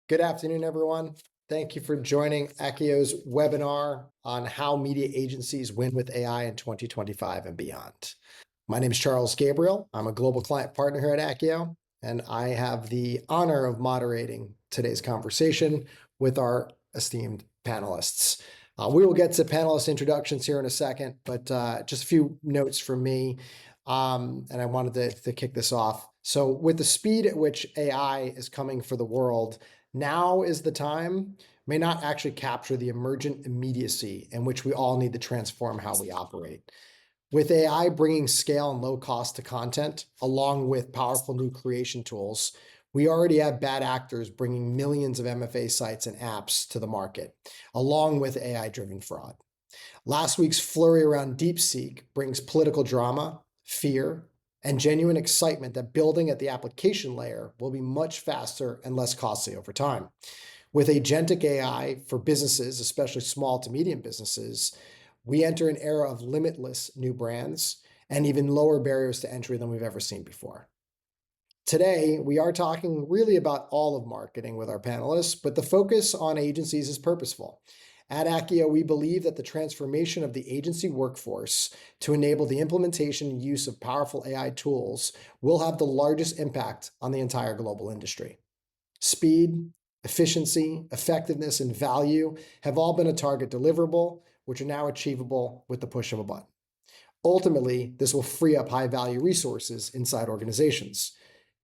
Good afternoon, everyone. Thank you for joining Akkio's webinar on how media agencies win with AI in 2025 and beyond. My name is Charles Gabriel. I'm a global client partner here at Akkio, and I have the honor of moderating today's conversation with our esteemed panelists. We will get to panelist introductions here in a second, but just a few notes from me, and I wanted to kick this off. So with the speed at which AI is coming for the world, now is the time may not actually capture the emergent immediacy in which we all need to transform how we operate. With AI bringing scale and low cost to content, along with powerful new creation tools, we already have bad actors bringing millions of MFA sites and apps to the market, along with AI-driven fraud. Last week's flurry around DeepSeek brings political drama, fear, and genuine excitement that building at the application layer will be much faster and less costly over time. With agentic AI for businesses, especially small to medium businesses, we enter an era of limitless new brands and even lower barriers to entry than we've ever seen before. Today, we are talking really about all of marketing with our panelists, but the focus on agencies is purposeful. At Akkio, we believe that the transformation of the agency workforce to enable the implementation and use of powerful AI tools will have the largest impact on the entire global industry. Speed, efficiency, effectiveness, and value have all been a target deliverable, which are now achievable with the push of a button. Ultimately, this will free up high-value resources inside organizations.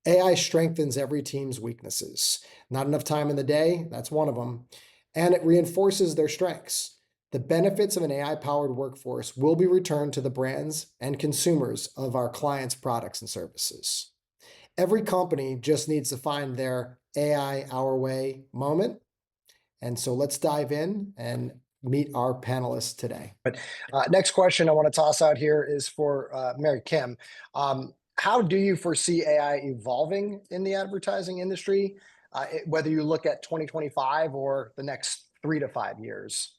AI strengthens every team's weaknesses. Not enough time in the day, that's one of them. And it reinforces their strengths. The benefits of an AI-powered workforce will be returned to the brands and consumers of our clients' products and services. Every company just needs to find their AI our way moment. And so let's dive in and meet our panelists today. But next question I want to toss out here is for Mary Kim. How do you foresee AI evolving in the advertising industry, whether you look at 2025 or the next 3 to 5 years?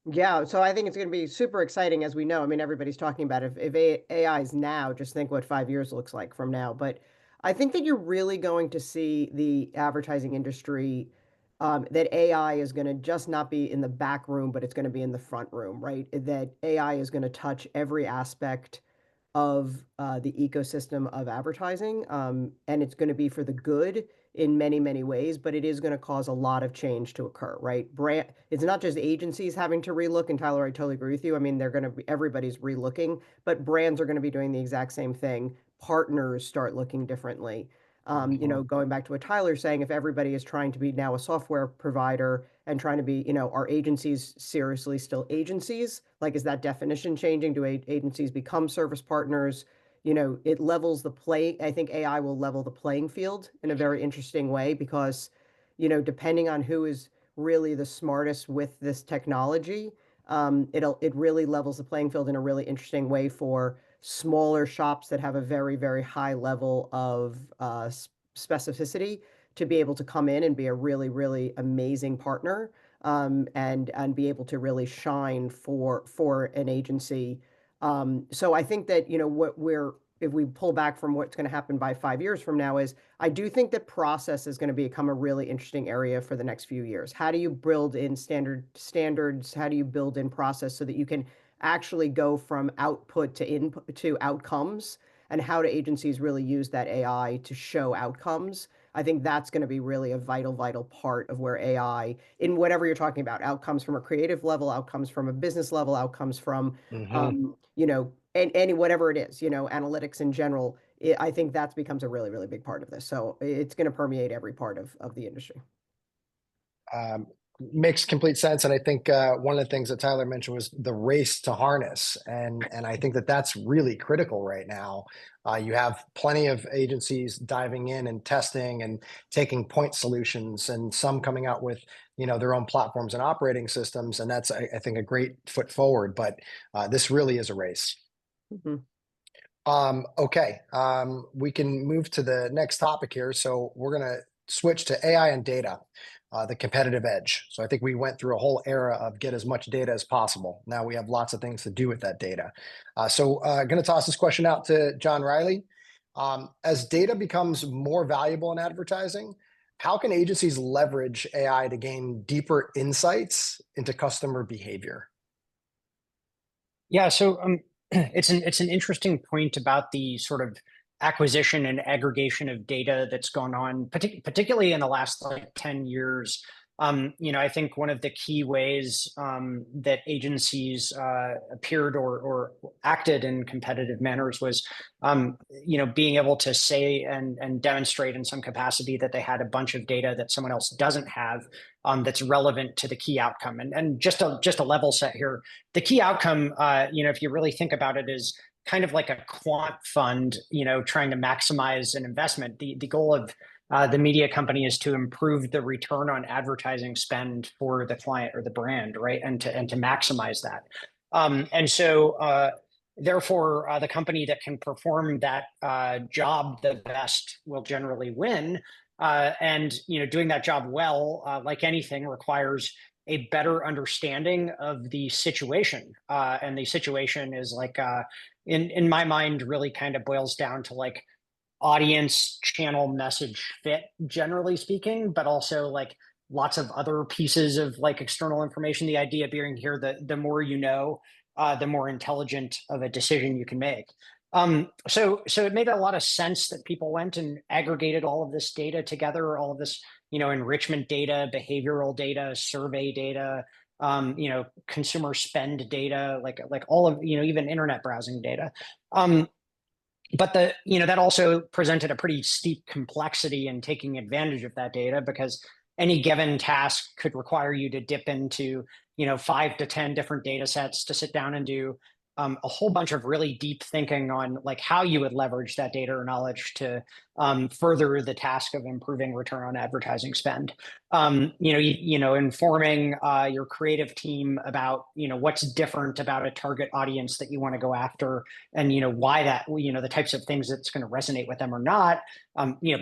Yeah, so I think it's going to be super exciting, as we know. I mean, everybody's talking about it. If AI is now, just think what 5 years looks like from now. But I think that you're really going to see the advertising industry, that AI is going to just not be in the back room, but it's going to be in the front room, right? That AI is going to touch every aspect of the ecosystem of advertising, and it's going to be for the good in many, many ways, but it is going to cause a lot of change to occur, right? It's not just agencies having to relook, and Tyler, I totally agree with you. I mean, everybody's relooking, but brands are going to be doing the exact same thing. Partners start looking differently. Going back to what Tyler's saying, if everybody is trying to be now a software provider and trying to be, are agencies seriously still agencies? Like, is that definition changing? Do agencies become service partners? It levels the play. I think AI will level the playing field in a very interesting way because, depending on who is really the smartest with this technology, it really levels the playing field in a really interesting way for smaller shops that have a very, very high level of specificity to be able to come in and be a really, really amazing partner, and be able to really shine for an agency. So I think that, if we pull back from what's going to happen by 5 years from now, is I do think that process is going to become a really interesting area for the next few years. How do you build in standards? How do you build in process so that you can actually go from output to input to outcomes? And how do agencies really use that AI to show outcomes? I think that's going to be really a vital, vital part of where AI, in whatever you're talking about, outcomes from a creative level, outcomes from a business level, outcomes from, and whatever it is, analytics in general, I think that becomes a really, really big part of this. So it's going to permeate every part of the industry. Makes complete sense. And I think one of the things that Tyler mentioned was the race to harness. And I think that that's really critical right now. You have plenty of agencies diving in and testing and taking point solutions, and some coming out with their own platforms and operating systems. And that's, I think, a great foot forward. But this really is a race. Okay, we can move to the next topic here. So we're going to switch to AI and data, the competitive edge. So I think we went through a whole era of get as much data as possible. Now we have lots of things to do with that data. So I'm going to toss this question out to John Riley. As data becomes more valuable in advertising, How can agencies leverage AI to gain deeper insights into customer behavior? Yeah, so it's an interesting point about the sort of acquisition and aggregation of data that's gone on, particularly in the last like 10 years. I think one of the key ways that agencies appeared or acted in competitive manners was, being able to say and demonstrate in some capacity that they had a bunch of data that someone else doesn't have, that's relevant to the key outcome. And just a level set here, the key outcome, if you really think about it, is kind of like a quant fund, trying to maximize an investment. The goal of the media company is to improve the return on advertising spend for the client or the brand, right? And to maximize that. Therefore, the company that can perform that job the best will generally win. Doing that job well, like anything, requires a better understanding of the situation. And the situation is like, in my mind, really kind of boils down to like audience, channel, message fit, generally speaking, but also like lots of other pieces of like external information. The idea being here that the more you know, the more intelligent of a decision you can make. So it made a lot of sense that people went and aggregated all of this data together, all of this, enrichment data, behavioral data, survey data, consumer spend data, like all of, even internet browsing data. But that also presented a pretty steep complexity in taking advantage of that data, because any given task could require you to dip into 5 to 10 different data sets to sit down and do a whole bunch of really deep thinking on like how you would leverage that data or knowledge to further the task of improving return on advertising spend. Informing your creative team about what's different about a target audience that you want to go after, and why that, the types of things that's going to resonate with them or not.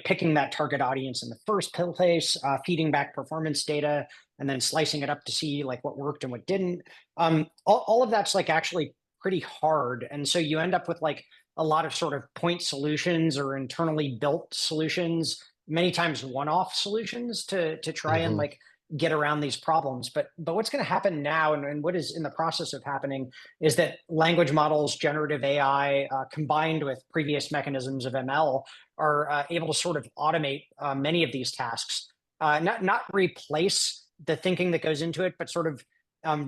Picking that target audience in the first place, feeding back performance data, and then slicing it up to see like what worked and what didn't. All of that's like actually pretty hard. And so you end up with like a lot of sort of point solutions or internally built solutions, many times one-off solutions to try and like get around these problems. But what's going to happen now, and what is in the process of happening, is that language models, generative AI, combined with previous mechanisms of ML, are able to sort of automate many of these tasks, not replace the thinking that goes into it, but sort of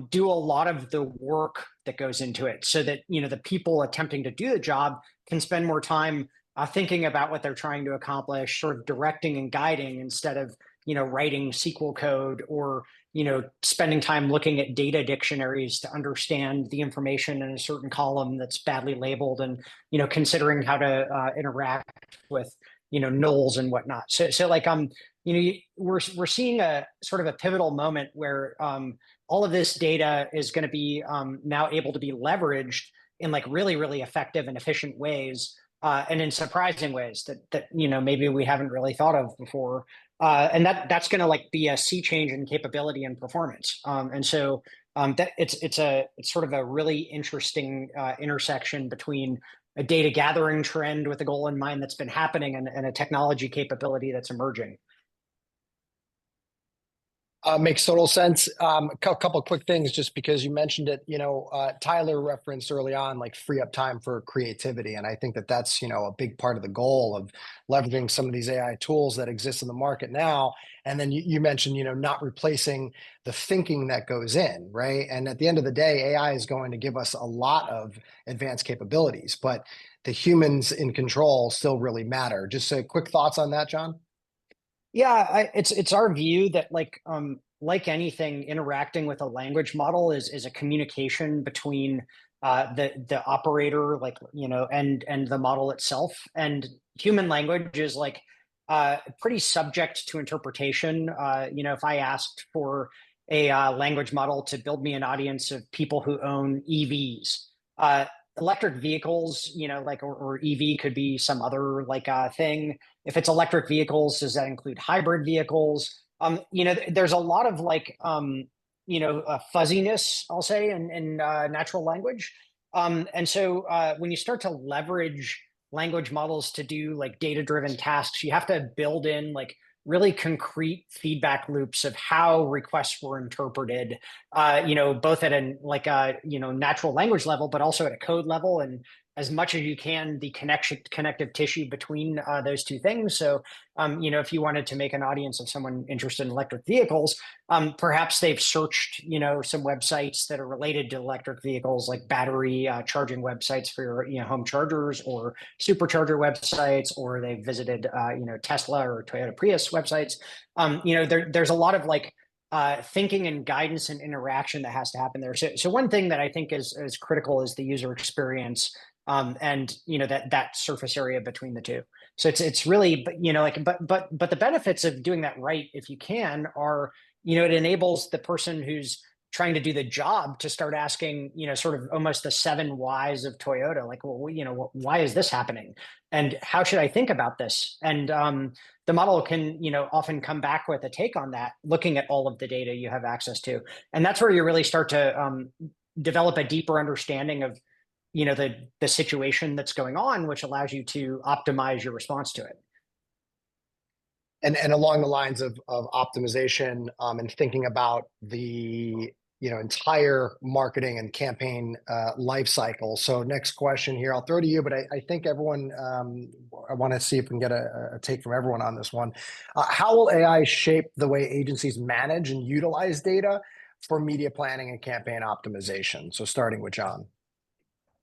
do a lot of the work that goes into it, so that the people attempting to do the job can spend more time thinking about what they're trying to accomplish, sort of directing and guiding, instead of writing SQL code, or spending time looking at data dictionaries to understand the information in a certain column that's badly labeled, and considering how to interact with nulls and whatnot. So like we're seeing a sort of a pivotal moment where all of this data is going to be now able to be leveraged in like really, really effective and efficient ways, and in surprising ways that maybe we haven't really thought of before. And that's going to like be a sea change in capability and performance. That it's sort of a really interesting intersection between a data gathering trend with a goal in mind that's been happening, and a technology capability that's emerging. Makes total sense. Couple of quick things, just because you mentioned it. Tyler referenced early on, like, free up time for creativity, and I think that that's a big part of the goal of leveraging some of these AI tools that exist in the market now. And then you mentioned, not replacing the thinking that goes in, right? And at the end of the day, AI is going to give us a lot of advanced capabilities, but the humans in control still really matter. Just quick thoughts on that, John? Yeah, it's our view that like anything, interacting with a language model is a communication between the operator, and the model itself. And human language is like pretty subject to interpretation. If I asked for a language model to build me an audience of people who own EVs, electric vehicles, or EV could be some other thing. If it's electric vehicles, does that include hybrid vehicles? There's a lot of fuzziness, I'll say, in natural language. And so when you start to leverage language models to do like data-driven tasks, you have to build in like really concrete feedback loops of how requests were interpreted, both at an like a natural language level, but also at a code level, and as much as you can, the connective tissue between those two things. So, if you wanted to make an audience of someone interested in electric vehicles, perhaps they've searched, some websites that are related to electric vehicles, like battery charging websites for your, home chargers, or supercharger websites, or they've visited, Tesla or Toyota Prius websites. There's a lot of like thinking and guidance and interaction that has to happen there. So one thing that I think is critical is the user experience, and that surface area between the two. So it's really, but the benefits of doing that right, if you can, are, it enables the person who's trying to do the job to start asking, sort of almost the 7 whys of Toyota, like, well, why is this happening, and how should I think about this? And the model can, often come back with a take on that, looking at all of the data you have access to, and that's where you really start to develop a deeper understanding of, the situation that's going on, which allows you to optimize your response to it. And along the lines of optimization, and thinking about the entire marketing and campaign life cycle. So next question here, I'll throw to you, but I think everyone, I want to see if we can get a take from everyone on this one. How will AI shape the way agencies manage and utilize data for media planning and campaign optimization? So starting with John.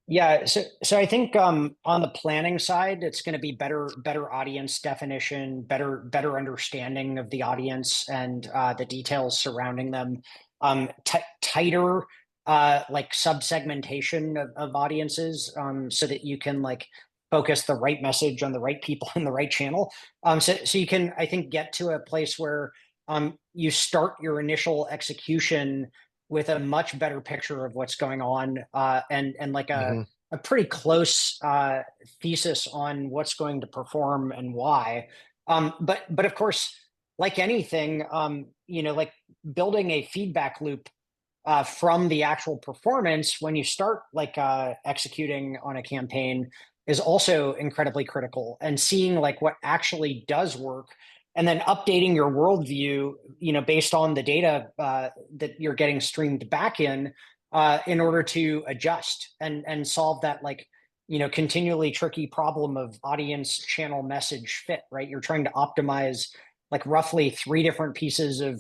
Yeah, so I think on the planning side, it's going to be better audience definition, better understanding of the audience and the details surrounding them, tighter like sub-segmentation of audiences, so that you can like focus the right message on the right people in the right channel. So you can, I think, get to a place where you start your initial execution with a much better picture of what's going on, and like a pretty close thesis on what's going to perform and why. But of course, like anything, like building a feedback loop from the actual performance when you start like executing on a campaign is also incredibly critical, and seeing like what actually does work, and then updating your worldview, based on the data that you're getting streamed back in order to adjust and solve that, like, continually tricky problem of audience channel message fit, right? You're trying to optimize like roughly 3 different pieces of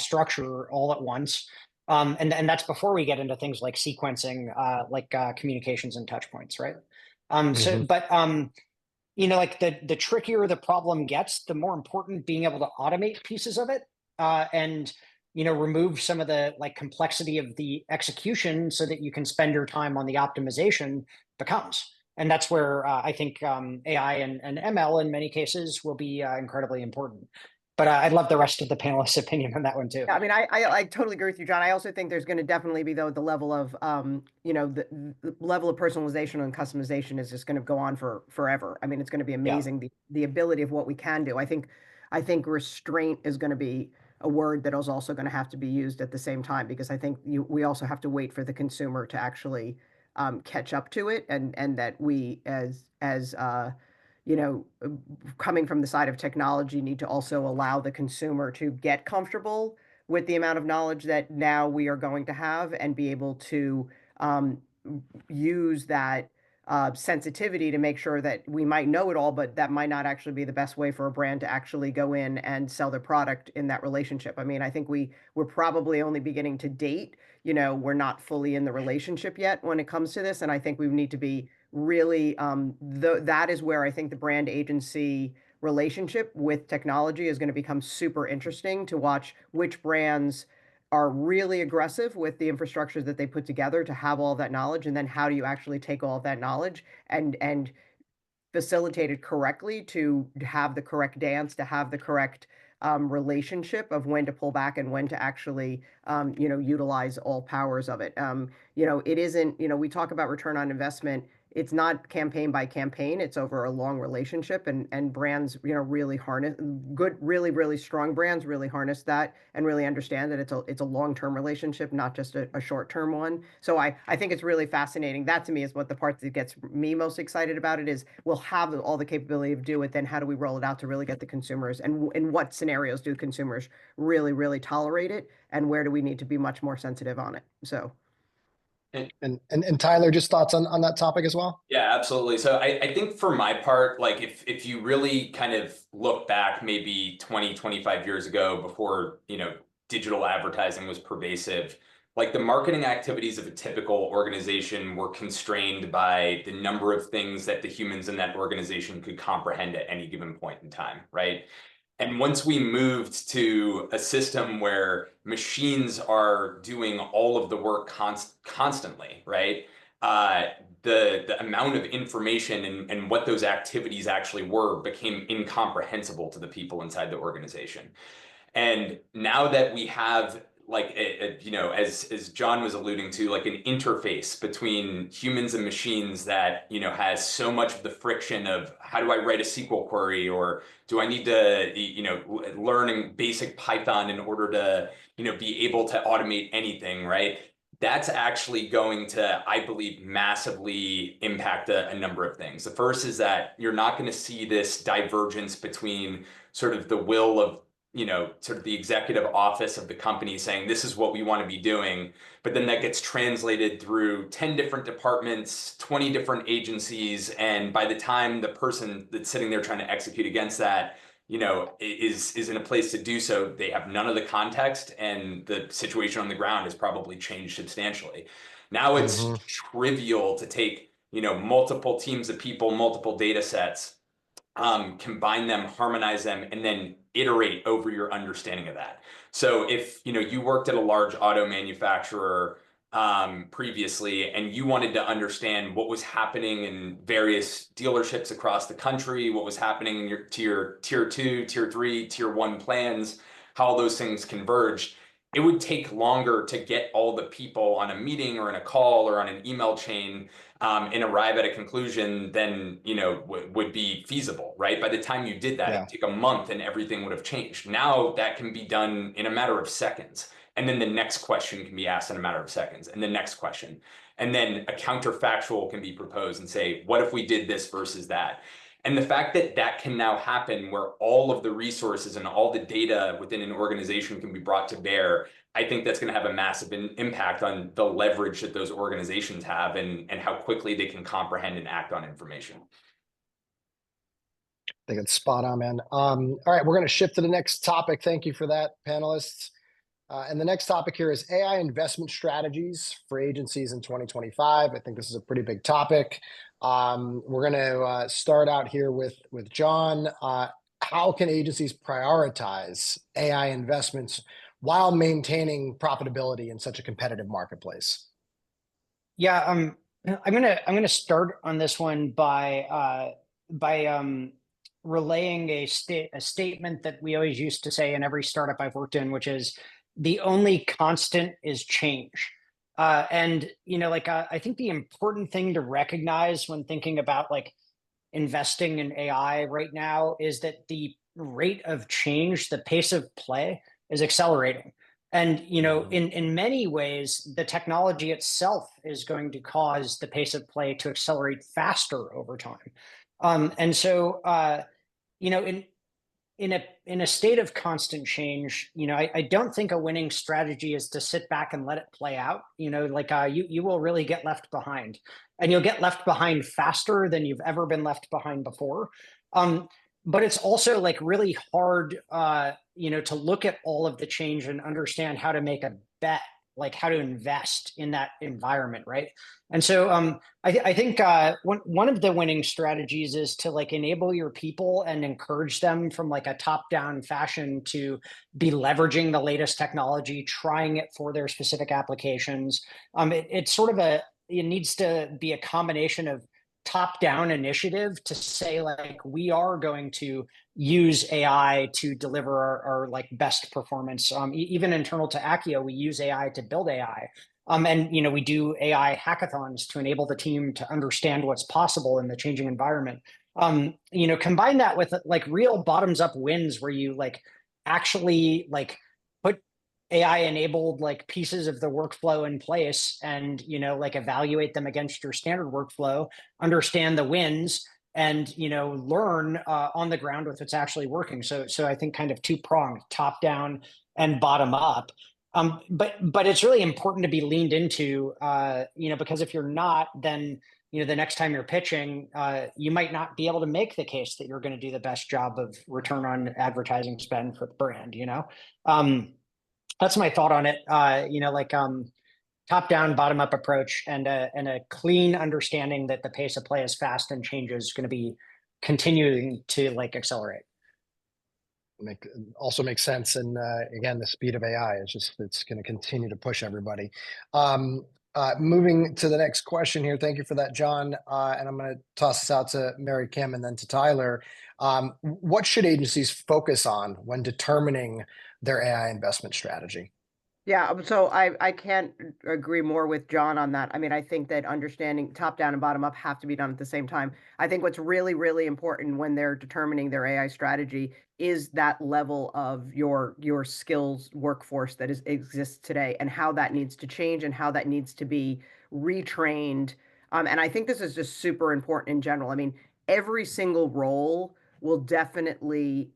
structure all at once. And that's before we get into things like sequencing, communications and touch points, right? Like the trickier the problem gets, the more important being able to automate pieces of it, and remove some of the like complexity of the execution, so that you can spend your time on the optimization becomes. And that's where I think AI and ML in many cases will be incredibly important. But I'd love the rest of the panelists' opinion on that one too. Yeah, I mean, I totally agree with you, John. I also think there's going to definitely be, though, the level of the level of personalization and customization is just going to go on for forever. I mean, it's going to be amazing, the ability of what we can do. I think restraint is going to be a word that is also going to have to be used at the same time, because I think we also have to wait for the consumer to actually catch up to it, and that we as coming from the side of technology, need to also allow the consumer to get comfortable with the amount of knowledge that now we are going to have, and be able to use that sensitivity to make sure that we might know it all, but that might not actually be the best way for a brand to actually go in and sell their product in that relationship. I mean, I think we're probably only beginning to date. We're not fully in the relationship yet when it comes to this, and I think we need to be really that is where I think the brand agency relationship with technology is going to become super interesting, to watch which brands are really aggressive with the infrastructure that they put together to have all that knowledge, and then how do you actually take all of that knowledge and facilitate it correctly, to have the correct dance, to have the correct relationship of when to pull back and when to actually utilize all powers of it. It isn't, we talk about return on investment it's not campaign by campaign, it's over a long relationship, and brands, really harness good, really, really strong brands really harness that and really understand that it's a long-term relationship, not just a short-term one. So I think it's really fascinating. That to me is what the part that gets me most excited about it is we'll have all the capability of do it, then how do we roll it out to really get the consumers, and in what scenarios do consumers really, really tolerate it, and where do we need to be much more sensitive on it? So And Tyler, just thoughts on that topic as well? Yeah, absolutely. So I think for my part, like if you really kind of look back maybe 20, 25 years ago before, digital advertising was pervasive, like the marketing activities of a typical organization were constrained by the number of things that the humans in that organization could comprehend at any given point in time, right? And once we moved to a system where machines are doing all of the work constantly, right? The amount of information and what those activities actually were became incomprehensible to the people inside the organization. And now that we have like as John was alluding to, like an interface between humans and machines that has so much of the friction of how do I write a SQL query, or do I need to learn basic Python in order to be able to automate anything, right? That's actually going to, I believe, massively impact a number of things. The first is that you're not going to see this divergence between sort of the will of sort of the executive office of the company saying, this is what we want to be doing. But then that gets translated through 10 different departments, 20 different agencies. And by the time the person that's sitting there trying to execute against that, is in a place to do so, they have none of the context, and the situation on the ground has probably changed substantially. Now it's trivial to take, multiple teams of people, multiple data sets, combine them, harmonize them, and then iterate over your understanding of that. So if you worked at a large auto manufacturer previously, and you wanted to understand what was happening in various dealerships across the country, what was happening in your tier 2, tier 3, tier 1 plans, how all those things converged, it would take longer to get all the people on a meeting or in a call or on an email chain and arrive at a conclusion than would be feasible, right? By the time you did that, it'd take a month and everything would have changed. Now that can be done in a matter of seconds. And then the next question can be asked in a matter of seconds, and the next question. And then a counterfactual can be proposed and say, what if we did this versus that? And the fact that that can now happen where all of the resources and all the data within an organization can be brought to bear, I think that's going to have a massive impact on the leverage that those organizations have and how quickly they can comprehend and act on information. I think it's spot on, man. All right, we're going to shift to the next topic. Thank you for that, panelists. And the next topic here is AI investment strategies for agencies in 2025. I think this is a pretty big topic. We're going to start out here with John. How can agencies prioritize AI investments while maintaining profitability in such a competitive marketplace? Yeah, I'm gonna start on this one by relaying a statement that we always used to say in every startup I've worked in, which is the only constant is change. And I think the important thing to recognize when thinking about like investing in AI right now is that the rate of change, the pace of play, is accelerating. And in many ways, the technology itself is going to cause the pace of play to accelerate faster over time. And so in a state of constant change, I don't think a winning strategy is to sit back and let it play out. You will really get left behind, and you'll get left behind faster than you've ever been left behind before. But it's also like really hard, to look at all of the change and understand how to make a bet, like how to invest in that environment, right? And so I think one of the winning strategies is to like enable your people and encourage them from like a top-down fashion to be leveraging the latest technology, trying it for their specific applications. It's sort of it needs to be a combination of top-down initiative to say like we are going to use AI to deliver our like best performance. Even internal to Akkio, we use AI to build AI. And we do AI hackathons to enable the team to understand what's possible in the changing environment. Combine that with like real bottoms up wins where you like actually like put AI enabled like pieces of the workflow in place and like evaluate them against your standard workflow, understand the wins, and learn on the ground with what's actually working. So I think kind of two-pronged, top down and bottom up. But it's really important to be leaned into, because if you're not, then the next time you're pitching, you might not be able to make the case that you're going to do the best job of return on advertising spend for the brand. That's my thought on it. Top down, bottom up approach, and a clean understanding that the pace of play is fast and change is going to be continuing to like accelerate. Also makes sense. And again, the speed of AI is it's going to continue to push everybody. Moving to the next question here. Thank you for that, John. And I'm going to toss this out to Mary Kim and then to Tyler. What should agencies focus on when determining their AI investment strategy? Yeah, so I can't agree more with John on that. I mean, I think that understanding top down and bottom up have to be done at the same time. I think what's really, really important when they're determining their AI strategy is that level of your skills workforce that exists today and how that needs to change and how that needs to be retrained. And I think this is just super important in general. I mean, every single role will definitely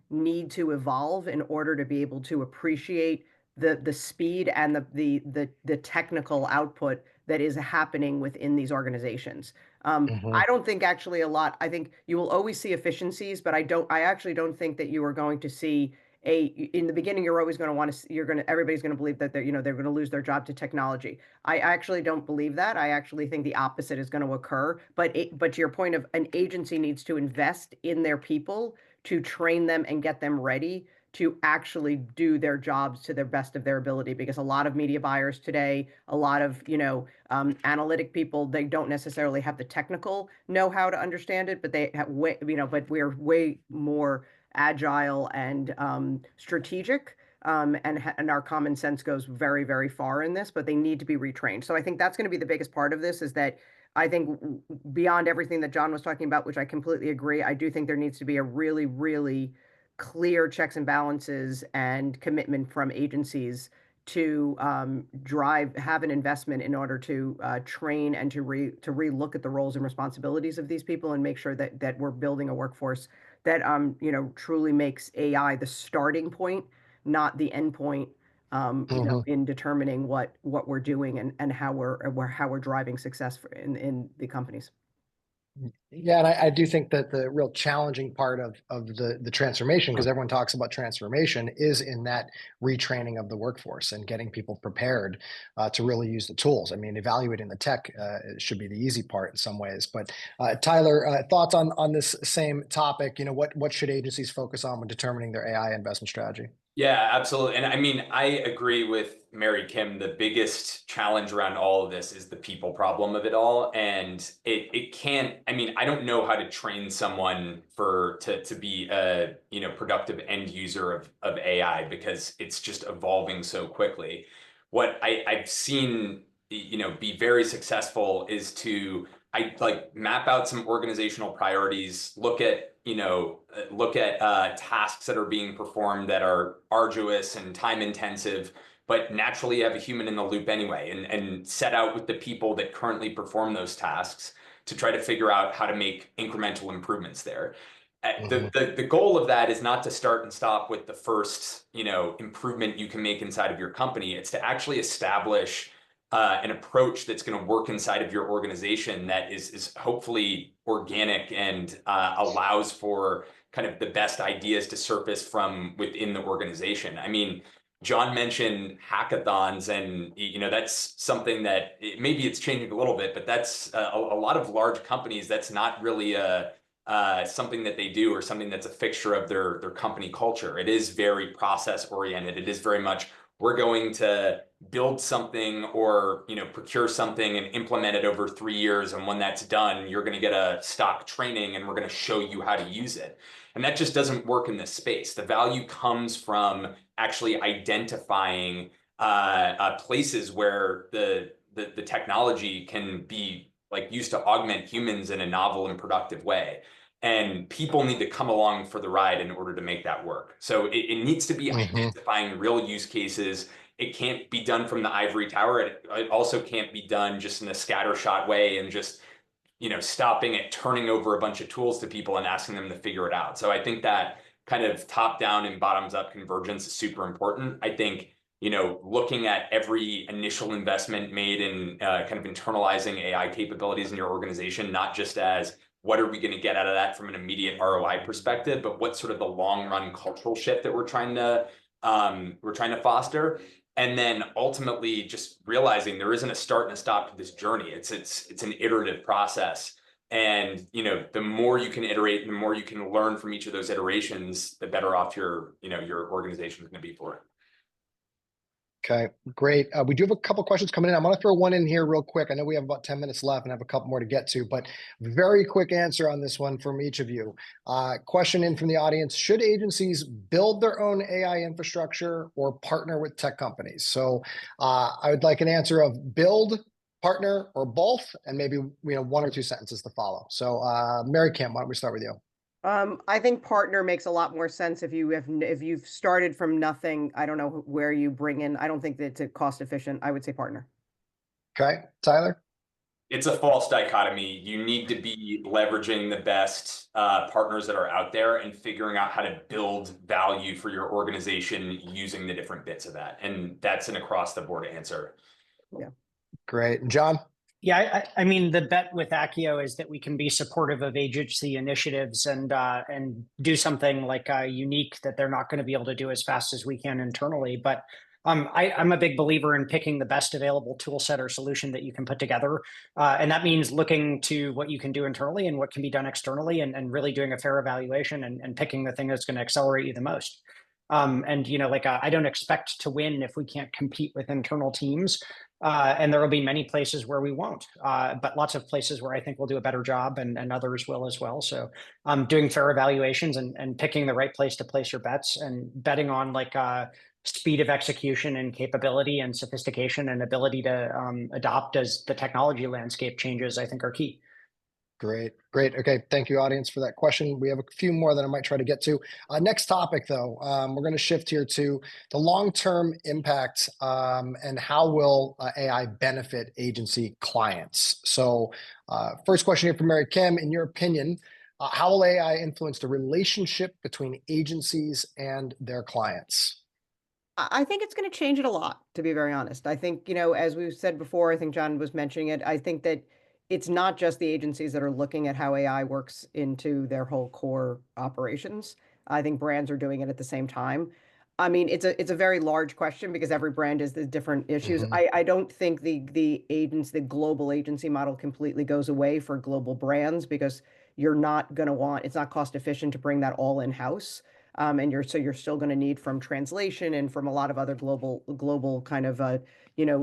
need to evolve in order to be able to appreciate the speed and the technical output that is happening within these organizations. I don't think actually a lot. I think you will always see efficiencies, but I actually don't think that you are going to see in the beginning. You're always going to want to. Everybody's going to believe that they're going to lose their job to technology. I actually don't believe that. I actually think the opposite is going to occur. But to your point of an agency needs to invest in their people to train them and get them ready to actually do their jobs to their best of their ability, because a lot of media buyers today, a lot of analytic people, they don't necessarily have the technical know-how to understand it, but they have but we're way more agile and strategic, and our common sense goes very, very far in this, but they need to be retrained. So I think that's going to be the biggest part of this, is that I think beyond everything that John was talking about, which I completely agree, I do think there needs to be a really, really clear checks and balances and commitment from agencies to have an investment in order to train and to relook at the roles and responsibilities of these people and make sure that we're building a workforce that truly makes AI the starting point, not the end point, in determining what we're doing and how we're driving success in the companies. Yeah, and I do think that the real challenging part of the transformation, because everyone talks about transformation, is in that retraining of the workforce and getting people prepared to really use the tools. I mean, evaluating the tech should be the easy part in some ways. But Tyler, thoughts on this same topic? What should agencies focus on when determining their AI investment strategy? Yeah, absolutely. And I mean, I agree with Mary Kim. The biggest challenge around all of this is the people problem of it all. And it can't, I mean, I don't know how to train someone to be a, productive end user of AI, because it's just evolving so quickly. What I've seen, be very successful is to map out some organizational priorities, look at tasks that are being performed that are arduous and time intensive, but naturally you have a human in the loop anyway, and set out with the people that currently perform those tasks to try to figure out how to make incremental improvements there. The goal of that is not to start and stop with the first, improvement you can make inside of your company. It's to actually establish an approach that's going to work inside of your organization that is hopefully organic and allows for kind of the best ideas to surface from within the organization. I mean, John mentioned hackathons, and that's something that maybe it's changing a little bit, but that's a lot of large companies. That's not really something that they do or something that's a fixture of their company culture. It is very process oriented. It is very much, we're going to build something or procure something and implement it over 3 years, and when that's done, you're going to get a stock training and we're going to show you how to use it. And that just doesn't work in this space. The value comes from actually identifying places where the technology can be like used to augment humans in a novel and productive way. And people need to come along for the ride in order to make that work. So it needs to be identifying real use cases. It can't be done from the ivory tower. It also can't be done just in a scattershot way and just, stopping at turning over a bunch of tools to people and asking them to figure it out. So I think that kind of top down and bottoms up convergence is super important. I think, looking at every initial investment made in kind of internalizing AI capabilities in your organization, not just as what are we going to get out of that from an immediate ROI perspective, but what's sort of the long run cultural shift that we're trying to foster. And then ultimately just realizing there isn't a start and a stop to this journey. It's an iterative process. And the more you can iterate, the more you can learn from each of those iterations, the better off your organization is going to be for it. Okay, great. We do have a couple questions coming in. I'm going to throw one in here real quick. I know we have about 10 minutes left and have a couple more to get to, but very quick answer on this one from each of you. Question in from the audience: should agencies build their own AI infrastructure or partner with tech companies? So I would like an answer of build, partner, or both, and maybe one or two sentences to follow. So Mary Kim, why don't we start with you? I think partner makes a lot more sense if you've started from nothing. I don't know where you bring in. I don't think that it's a cost efficient. I would say partner. Okay, Tyler? It's a false dichotomy. You need to be leveraging the best partners that are out there and figuring out how to build value for your organization using the different bits of that. And that's an across the board answer. Yeah. Great. John? Yeah, I mean, the bet with Akkio is that we can be supportive of agency initiatives and do something like unique that they're not going to be able to do as fast as we can internally. But I'm a big believer in picking the best available tool set or solution that you can put together. And that means looking to what you can do internally and what can be done externally and really doing a fair evaluation and picking the thing that's going to accelerate you the most. I don't expect to win if we can't compete with internal teams. And there will be many places where we won't, but lots of places where I think we'll do a better job and others will as well. So doing fair evaluations and picking the right place to place your bets and betting on speed of execution and capability and sophistication and ability to adopt as the technology landscape changes, I think are key. Great. Okay, thank you, audience, for that question. We have a few more that I might try to get to. Next topic, though, we're going to shift here to the long-term impact and how will AI benefit agency clients. So first question here from Mary Kim: in your opinion, how will AI influence the relationship between agencies and their clients? I think it's going to change it a lot, to be very honest. I think, as we've said before, I think John was mentioning it. I think that it's not just the agencies that are looking at how AI works into their whole core operations. I think brands are doing it at the same time. I mean, it's a very large question because every brand has the different issues. I don't think the global agency model completely goes away for global brands because you're not going to it's not cost efficient to bring that all in-house. And you're still going to need from translation and from a lot of other global kind of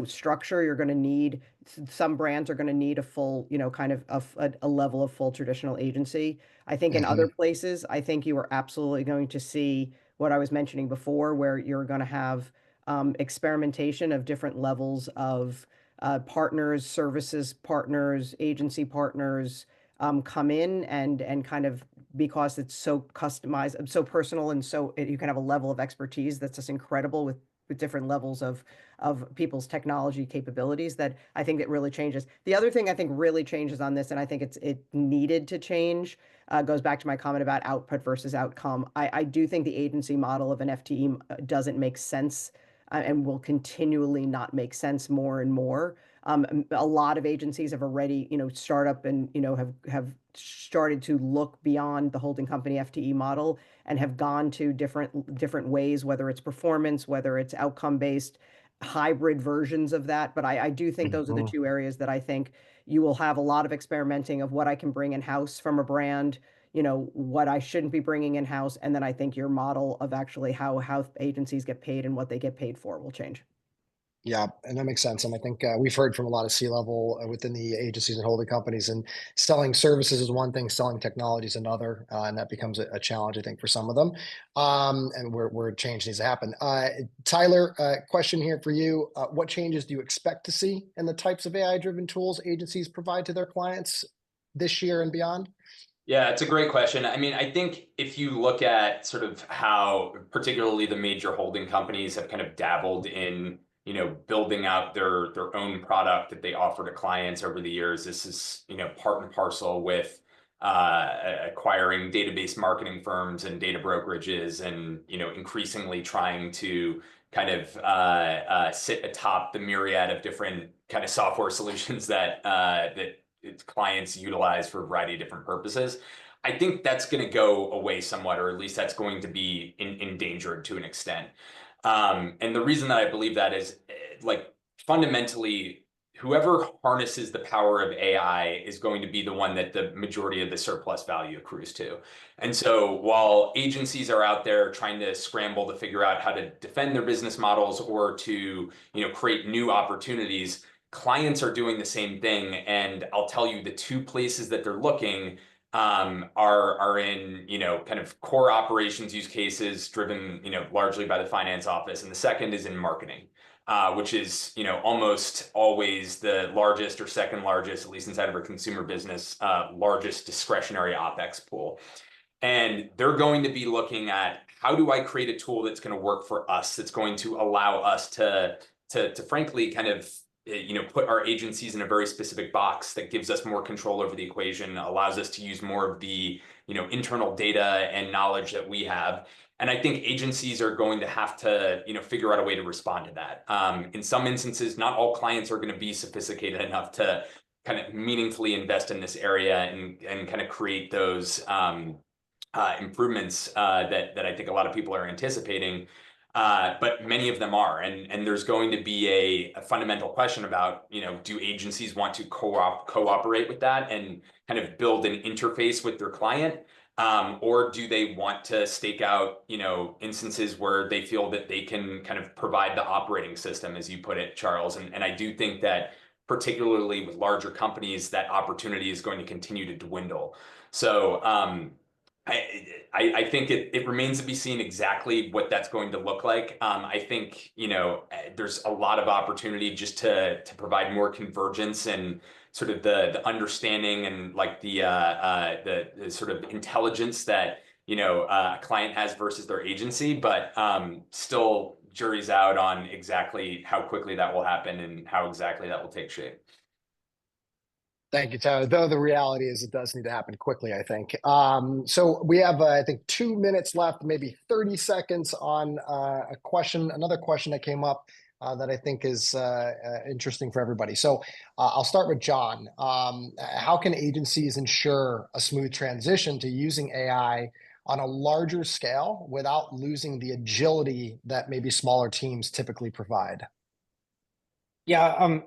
structure. You're going to need some brands are going to need a full kind of a level of full traditional agency. I think in other places, I think you are absolutely going to see what I was mentioning before, where you're going to have experimentation of different levels of partners, services partners, agency partners come in and kind of, because it's so customized, so personal, and you can have a level of expertise that's just incredible with different levels of people's technology capabilities that I think it really changes. The other thing I think really changes on this, and I think it needed to change, goes back to my comment about output versus outcome. I do think the agency model of an FTE doesn't make sense and will continually not make sense more and more. A lot of agencies have already, startup and, have started to look beyond the holding company FTE model and have gone to different ways, whether it's performance, whether it's outcome-based, hybrid versions of that. But I do think those are the two areas that I think you will have a lot of experimenting of what I can bring in-house from a brand, what I shouldn't be bringing in-house. And then I think your model of actually how agencies get paid and what they get paid for will change. Yeah, and that makes sense. And I think we've heard from a lot of C-level within the agencies and holding companies, and selling services is one thing, selling technology is another, and that becomes a challenge, I think, for some of them. And where change needs to happen. Tyler, question here for you: what changes do you expect to see in the types of AI-driven tools agencies provide to their clients this year and beyond? Yeah, it's a great question. I mean, I think if you look at sort of how particularly the major holding companies have kind of dabbled in, building out their own product that they offer to clients over the years, this is, part and parcel with acquiring database marketing firms and data brokerages and, increasingly trying to kind of sit atop the myriad of different kind of software solutions that its clients utilize for a variety of different purposes. I think that's going to go away somewhat, or at least that's going to be endangered to an extent. And the reason that I believe that is, like, fundamentally, whoever harnesses the power of AI is going to be the one that the majority of the surplus value accrues to. And so while agencies are out there trying to scramble to figure out how to defend their business models or to, create new opportunities, clients are doing the same thing. And I'll tell you, the two places that they're looking are in, kind of core operations use cases driven, largely by the finance office. And the second is in marketing, which is, almost always the largest or second largest, at least inside of our consumer business, largest discretionary OpEx pool. And they're going to be looking at, how do I create a tool that's going to work for us, that's going to allow us to frankly kind of put our agencies in a very specific box that gives us more control over the equation, allows us to use more of the internal data and knowledge that we have. And I think agencies are going to have to figure out a way to respond to that. In some instances, not all clients are going to be sophisticated enough to kind of meaningfully invest in this area and kind of create those improvements that I think a lot of people are anticipating. But many of them are, and there's going to be a fundamental question about, do agencies want to cooperate with that and kind of build an interface with their client, or do they want to stake out, instances where they feel that they can kind of provide the operating system, as you put it, Charles? And I do think that particularly with larger companies, that opportunity is going to continue to dwindle. So I think it remains to be seen exactly what that's going to look like. I think, there's a lot of opportunity just to provide more convergence and sort of the understanding and like the sort of intelligence that, a client has versus their agency, but still jury's out on exactly how quickly that will happen and how exactly that will take shape. Thank you, Tyler. Though the reality is it does need to happen quickly, I think. So we have, I think, 2 minutes left, maybe 30 seconds on another question that came up that I think is interesting for everybody. So I'll start with John. How can agencies ensure a smooth transition to using AI on a larger scale without losing the agility that maybe smaller teams typically provide? Yeah,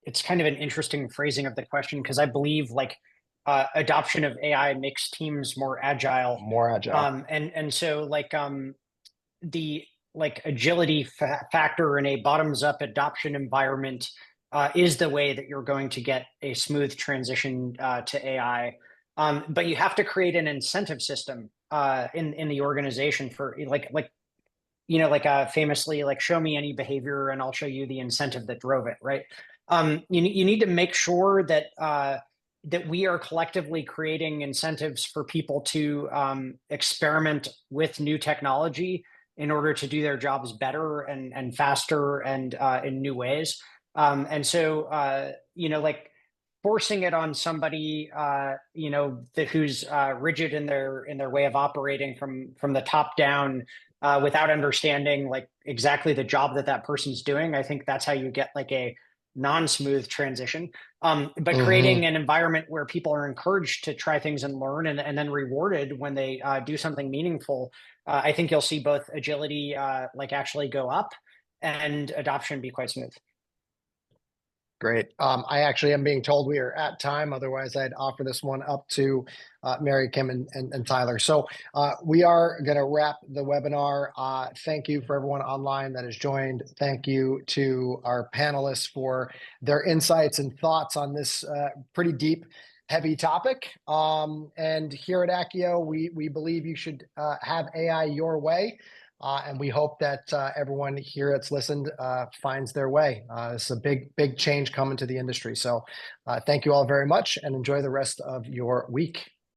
it's kind of an interesting phrasing of the question, because I believe adoption of AI makes teams more agile. More agile. And so the agility factor in a bottoms up adoption environment is the way that you're going to get a smooth transition to AI. But you have to create an incentive system in the organization for famously, show me any behavior and I'll show you the incentive that drove it, right? You need to make sure that that we are collectively creating incentives for people to experiment with new technology in order to do their jobs better and faster and in new ways. And so, forcing it on somebody, who's rigid in their way of operating from the top down, without understanding exactly the job that person's doing, I think that's how you get a non-smooth transition. But creating an environment where people are encouraged to try things and learn, and then rewarded when they do something meaningful, I think you'll see both agility actually go up and adoption be quite smooth. Great. I actually am being told we are at time. Otherwise, I'd offer this one up to Mary Kim and Tyler. So we are going to wrap the webinar. Thank you for everyone online that has joined. Thank you to our panelists for their insights and thoughts on this pretty deep, heavy topic. And here at Akkio, we believe you should have AI your way. And we hope that everyone here that's listened finds their way. It's a big change coming to the industry. So thank you all very much and enjoy the rest of your week.